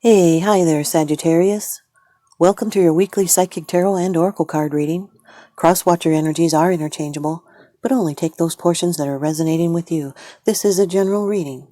Hi there, Sagittarius. Welcome to your weekly Psychic Tarot and Oracle card reading. Cross-watcher energies are interchangeable, but only take those portions that are resonating with you. This is a general reading.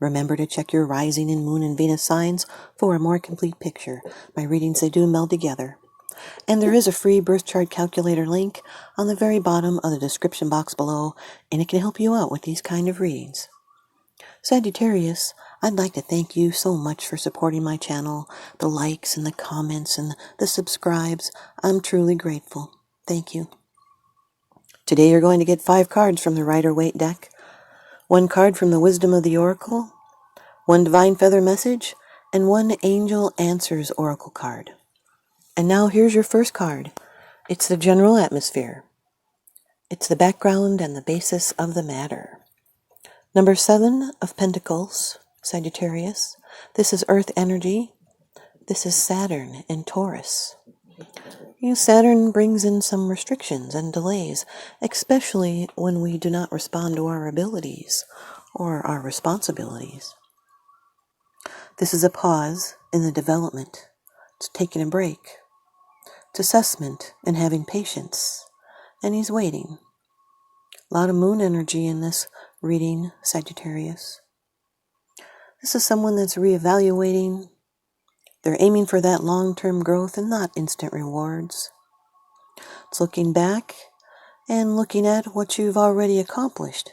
Remember to check your rising and moon and Venus signs for a more complete picture. My readings, they do meld together. And there is a free birth chart calculator link on the very bottom of the description box below, and it can help you out with these kind of readings. Sagittarius, I'd like to thank you so much for supporting my channel, the likes and the comments and the subscribes. I'm truly grateful. Thank you. Today you're going to get 5 cards from the Rider-Waite deck, 1 card from the Wisdom of the Oracle, 1 Divine Feather Message, and 1 Angel Answers Oracle card. And now here's your first card. It's the general atmosphere. It's the background and the basis of the matter. Number 7 of Pentacles, Sagittarius. This is Earth energy. This is Saturn in Taurus. Saturn brings in some restrictions and delays, especially when we do not respond to our abilities or our responsibilities. This is a pause in the development. It's taking a break. It's assessment and having patience. And he's waiting. A lot of moon energy in this reading, Sagittarius. This is someone that's reevaluating. They're aiming for that long-term growth and not instant rewards. It's looking back and looking at what you've already accomplished.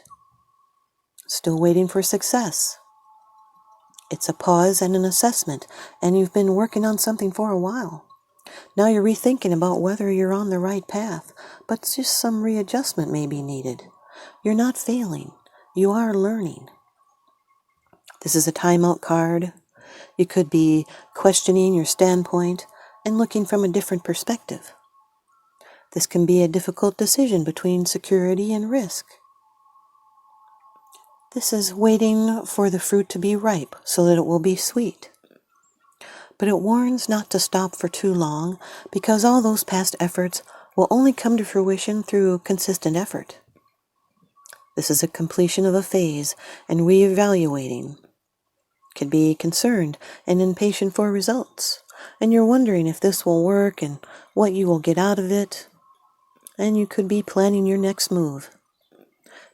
Still waiting for success. It's a pause and an assessment, and you've been working on something for a while. Now you're rethinking about whether you're on the right path, but just some readjustment may be needed. You're not failing. You are learning. This is a timeout card. You could be questioning your standpoint and looking from a different perspective. This can be a difficult decision between security and risk. This is waiting for the fruit to be ripe so that it will be sweet. But it warns not to stop for too long, because all those past efforts will only come to fruition through consistent effort. This is a completion of a phase and reevaluating. Could be concerned and impatient for results, and you're wondering if this will work and what you will get out of it, and you could be planning your next move.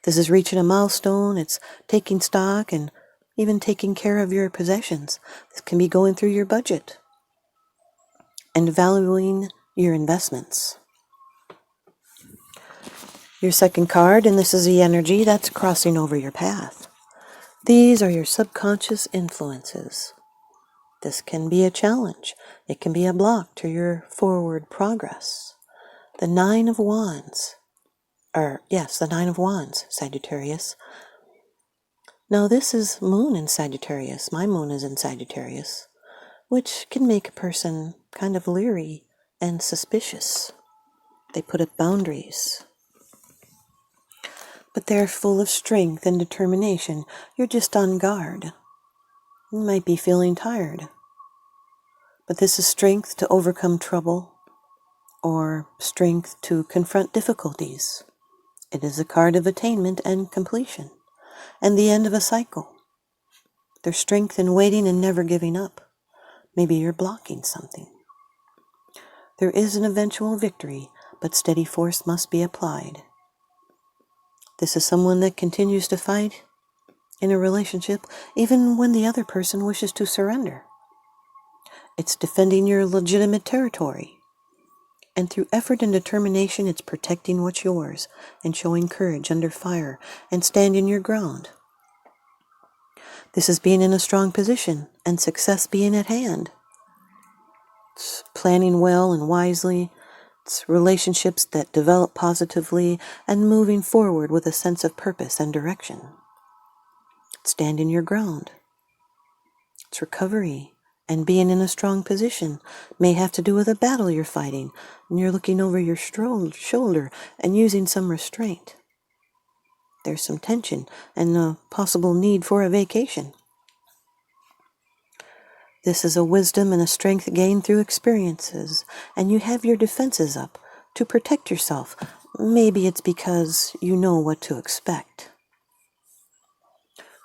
This is reaching a milestone. It's taking stock and even taking care of your possessions. This can be going through your budget and valuing your investments. Your second card, and this is the energy that's crossing over your path. These are your subconscious influences. This can be a challenge. It can be a block to your forward progress. The 9 of Wands. The 9 of Wands, Sagittarius. Now this is moon in Sagittarius. My moon is in Sagittarius, which can make a person kind of leery and suspicious. They put up boundaries. But they're full of strength and determination. You're just on guard. You might be feeling tired. But this is strength to overcome trouble or strength to confront difficulties. It is a card of attainment and completion and the end of a cycle. There's strength in waiting and never giving up. Maybe you're blocking something. There is an eventual victory, but steady force must be applied. This is someone that continues to fight in a relationship even when the other person wishes to surrender. It's defending your legitimate territory. And through effort and determination, it's protecting what's yours and showing courage under fire and standing your ground. This is being in a strong position and success being at hand. It's planning well and wisely. It's relationships that develop positively and moving forward with a sense of purpose and direction. It's standing your ground. It's recovery and being in a strong position. May have to do with a battle you're fighting, and you're looking over your shoulder and using some restraint. There's some tension and a possible need for a vacation. This is a wisdom and a strength gained through experiences, and you have your defenses up to protect yourself. Maybe it's because you know what to expect.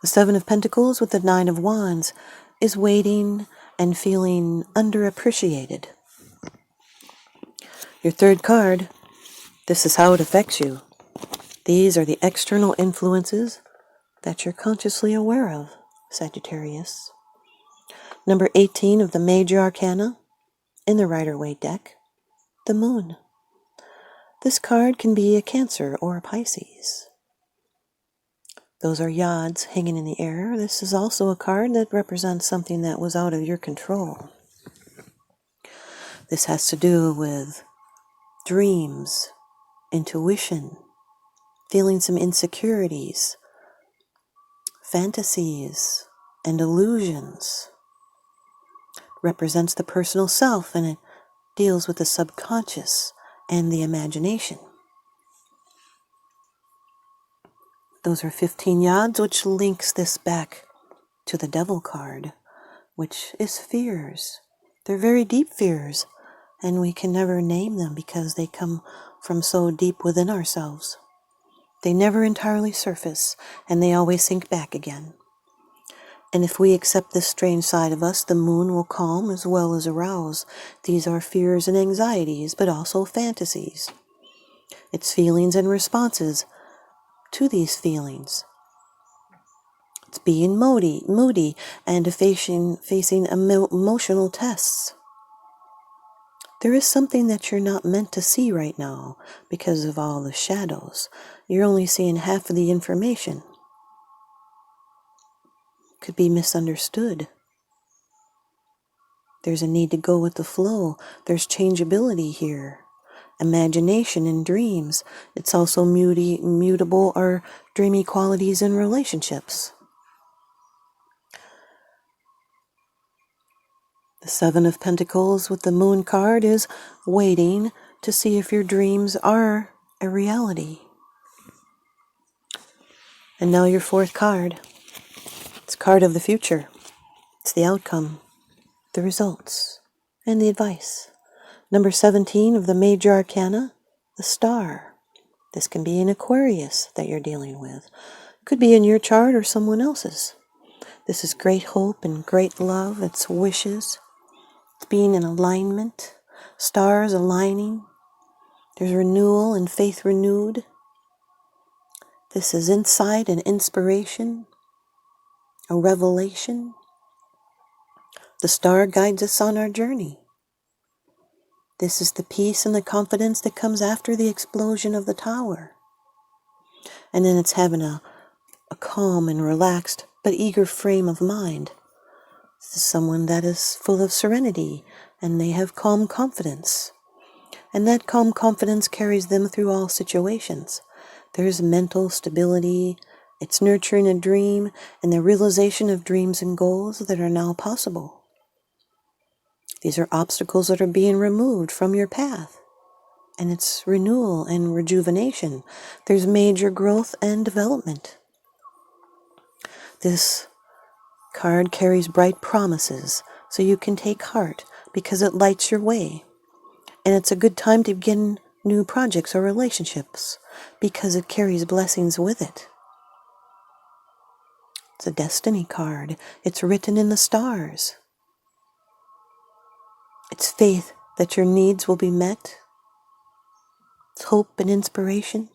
The 7 of Pentacles with the 9 of Wands is waiting and feeling underappreciated. Your third card, this is how it affects you. These are the external influences that you're consciously aware of, Sagittarius. Number 18 of the Major Arcana in the Rider-Waite deck, the Moon. This card can be a Cancer or a Pisces. Those are yods hanging in the air. This is also a card that represents something that was out of your control. This has to do with dreams, intuition, feeling some insecurities, fantasies, and illusions. Represents the personal self, and it deals with the subconscious and the imagination. Those are 15 yods, which links this back to the Devil card, which is fears. They're very deep fears, and we can never name them because they come from so deep within ourselves. They never entirely surface, and they always sink back again. And if we accept this strange side of us, the moon will calm as well as arouse. These are fears and anxieties, but also fantasies. It's feelings and responses to these feelings. It's being moody, and facing emotional tests. There is something that you're not meant to see right now because of all the shadows. You're only seeing half of the information. Could be misunderstood. There's a need to go with the flow. There's changeability here. Imagination and dreams. It's also mutable or dreamy qualities in relationships. The Seven of Pentacles with the Moon card is waiting to see if your dreams are a reality. And now your fourth card. It's card of the future. It's the outcome, the results, and the advice. Number 17 of the Major Arcana, the Star. This can be an Aquarius that you're dealing with. Could be in your chart or someone else's. This is great hope and great love. It's wishes. It's being in alignment. Stars aligning. There's renewal and faith renewed. This is insight and inspiration. A revelation. The star guides us on our journey. This is the peace and the confidence that comes after the explosion of the tower. And then it's having a calm and relaxed but eager frame of mind. This is someone that is full of serenity, and they have calm confidence. And that calm confidence carries them through all situations. There's mental stability. It's nurturing a dream and the realization of dreams and goals that are now possible. These are obstacles that are being removed from your path. And it's renewal and rejuvenation. There's major growth and development. This card carries bright promises, so you can take heart because it lights your way. And it's a good time to begin new projects or relationships because it carries blessings with it. It's a destiny card. It's written in the stars. It's faith that your needs will be met. It's hope and inspiration.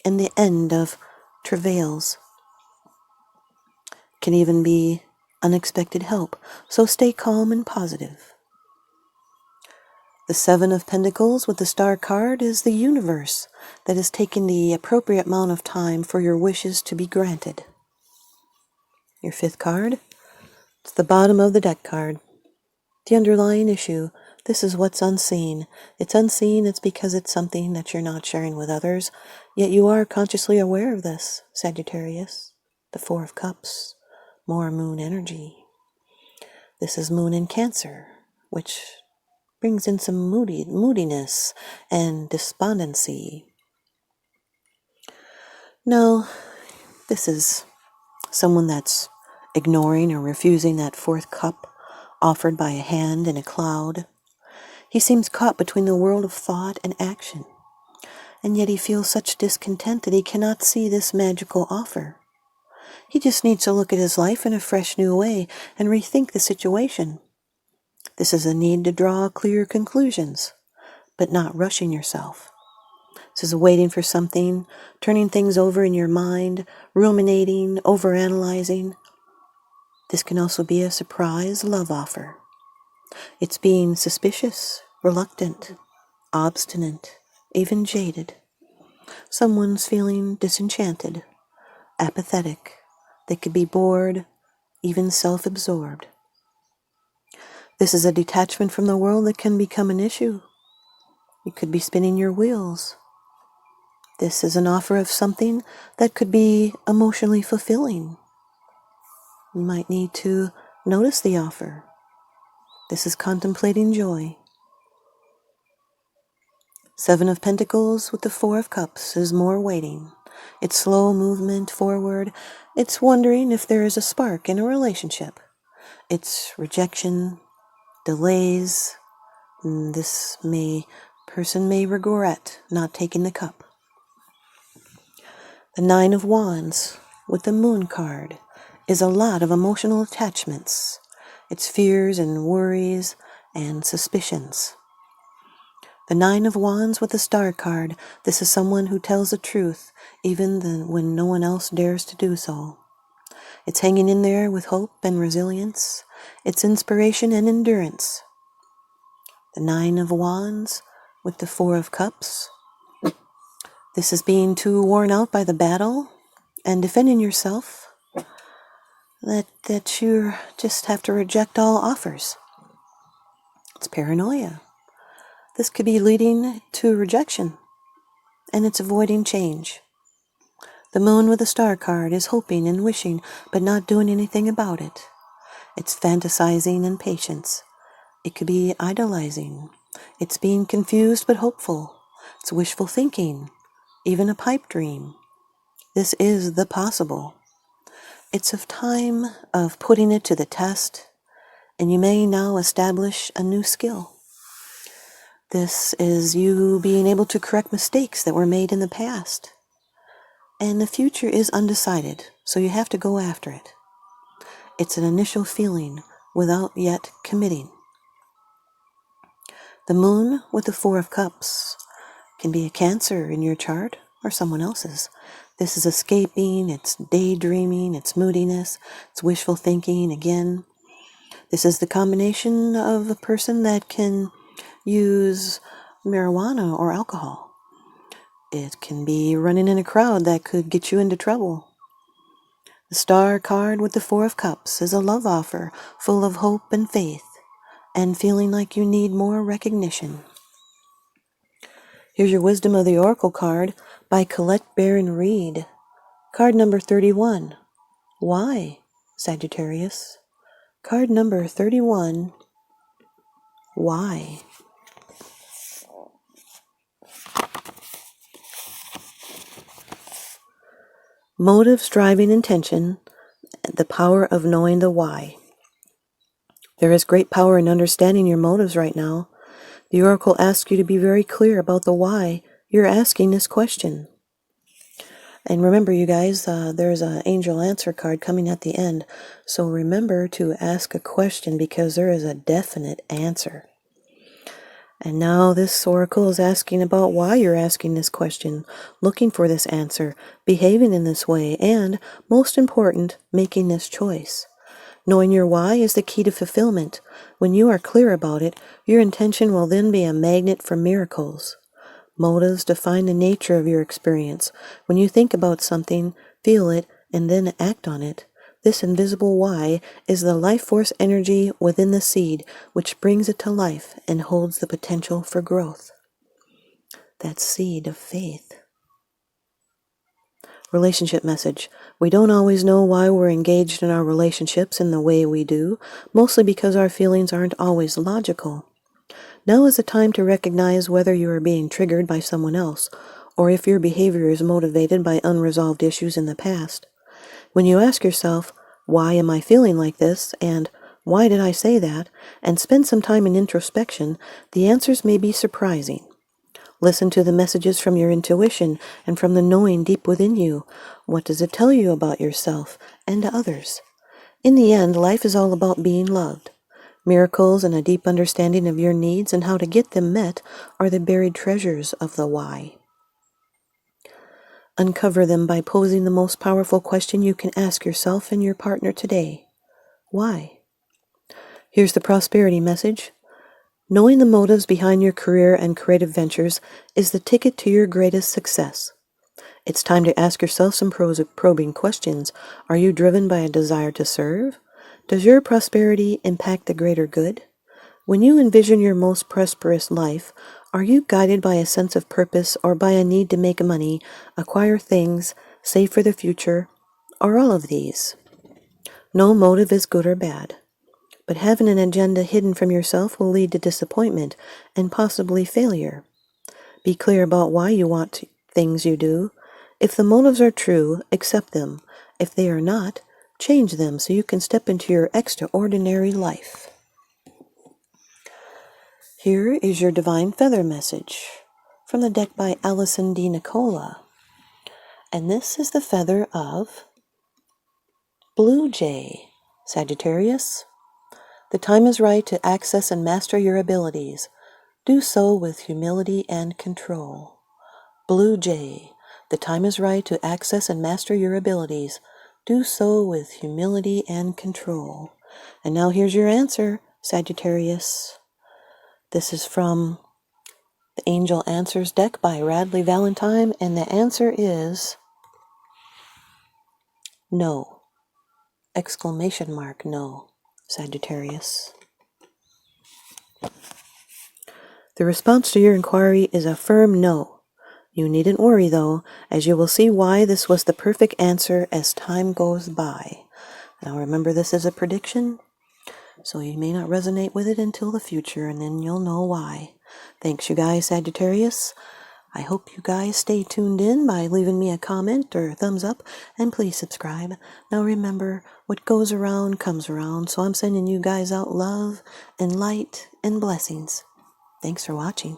And the end of travails. Can even be unexpected help. So stay calm and positive. The Seven of Pentacles with the Star card is the universe that is taking the appropriate amount of time for your wishes to be granted. Your fifth card, it's the bottom of the deck card. The underlying issue, this is what's unseen. It's unseen, it's because it's something that you're not sharing with others, yet you are consciously aware of this, Sagittarius. The Four of Cups, more moon energy. This is moon in Cancer, which brings in some moodiness and despondency. No, this is someone that's ignoring or refusing that fourth cup offered by a hand in a cloud. He seems caught between the world of thought and action, and yet he feels such discontent that he cannot see this magical offer. He just needs to look at his life in a fresh new way and rethink the situation. This is a need to draw clear conclusions, but not rushing yourself. This is waiting for something, turning things over in your mind, ruminating, overanalyzing. This can also be a surprise love offer. It's being suspicious, reluctant, obstinate, even jaded. Someone's feeling disenchanted, apathetic. They could be bored, even self-absorbed. This is a detachment from the world that can become an issue. You could be spinning your wheels. This is an offer of something that could be emotionally fulfilling. You might need to notice the offer. This is contemplating joy. Seven of Pentacles with the Four of Cups is more waiting. It's slow movement forward. It's wondering if there is a spark in a relationship. It's rejection, delays. This person may regret not taking the cup. The Nine of Wands with the Moon card is a lot of emotional attachments. It's fears and worries and suspicions. The Nine of Wands with the Star card, this is someone who tells the truth even when no one else dares to do so. It's hanging in there with hope and resilience. It's inspiration and endurance. The Nine of Wands with the Four of Cups. This is being too worn out by the battle and defending yourself that you just have to reject all offers. It's paranoia. This could be leading to rejection, and it's avoiding change. The Moon with the Star card is hoping and wishing, but not doing anything about it. It's fantasizing and patience. It could be idolizing. It's being confused but hopeful. It's wishful thinking, even a pipe dream. This is the possible. It's a time of putting it to the test, and you may now establish a new skill. This is you being able to correct mistakes that were made in the past. And the future is undecided, so you have to go after it. It's an initial feeling without yet committing. The Moon with the Four of Cups can be a Cancer in your chart or someone else's. This is escaping, it's daydreaming, it's moodiness, it's wishful thinking again. This is the combination of a person that can use marijuana or alcohol. It can be running in a crowd that could get you into trouble. The Star card with the Four of Cups is a love offer full of hope and faith and feeling like you need more recognition. Here's your Wisdom of the Oracle card by Colette Baron Reed. Card number 31. Why, Sagittarius? Card number 31. Why? Motives, driving intention, the power of knowing the why. There is great power in understanding your motives right now. The Oracle asks you to be very clear about the why you're asking this question. And remember, you guys, there's an angel answer card coming at the end. So remember to ask a question because there is a definite answer. And now this oracle is asking about why you're asking this question, looking for this answer, behaving in this way, and, most important, making this choice. Knowing your why is the key to fulfillment. When you are clear about it, your intention will then be a magnet for miracles. Motives define the nature of your experience. When you think about something, feel it, and then act on it, this invisible why is the life force energy within the seed, which brings it to life and holds the potential for growth. That seed of faith. Relationship message. We don't always know why we're engaged in our relationships in the way we do, mostly because our feelings aren't always logical. Now is the time to recognize whether you are being triggered by someone else, or if your behavior is motivated by unresolved issues in the past. When you ask yourself, why am I feeling like this, and why did I say that, and spend some time in introspection, the answers may be surprising. Listen to the messages from your intuition and from the knowing deep within you. What does it tell you about yourself and others? In the end, life is all about being loved. Miracles and a deep understanding of your needs and how to get them met are the buried treasures of the why. Uncover them by posing the most powerful question you can ask yourself and your partner today. Why? Here's the prosperity message. Knowing the motives behind your career and creative ventures is the ticket to your greatest success. It's time to ask yourself some probing questions. Are you driven by a desire to serve? Does your prosperity impact the greater good? When you envision your most prosperous life, are you guided by a sense of purpose or by a need to make money, acquire things, save for the future, or all of these? No motive is good or bad, but having an agenda hidden from yourself will lead to disappointment and possibly failure. Be clear about why you want things you do. If the motives are true, accept them. If they are not, change them so you can step into your extraordinary life. Here is your Divine Feather message from the deck by Allison D. Nicola. And this is the feather of Blue Jay, Sagittarius. The time is right to access and master your abilities. Do so with humility and control. Blue Jay, the time is right to access and master your abilities. Do so with humility and control. And now here's your answer, Sagittarius. This is from the Angel Answers deck by Radley Valentine, and the answer is no. Exclamation mark, no, Sagittarius. The response to your inquiry is a firm no. You needn't worry, though, as you will see why this was the perfect answer as time goes by. Now remember, this is a prediction, so you may not resonate with it until the future, and then you'll know why. Thanks, you guys, Sagittarius. I hope you guys stay tuned in by leaving me a comment or a thumbs up, and please subscribe. Now remember, what goes around comes around, so I'm sending you guys out love and light and blessings. Thanks for watching.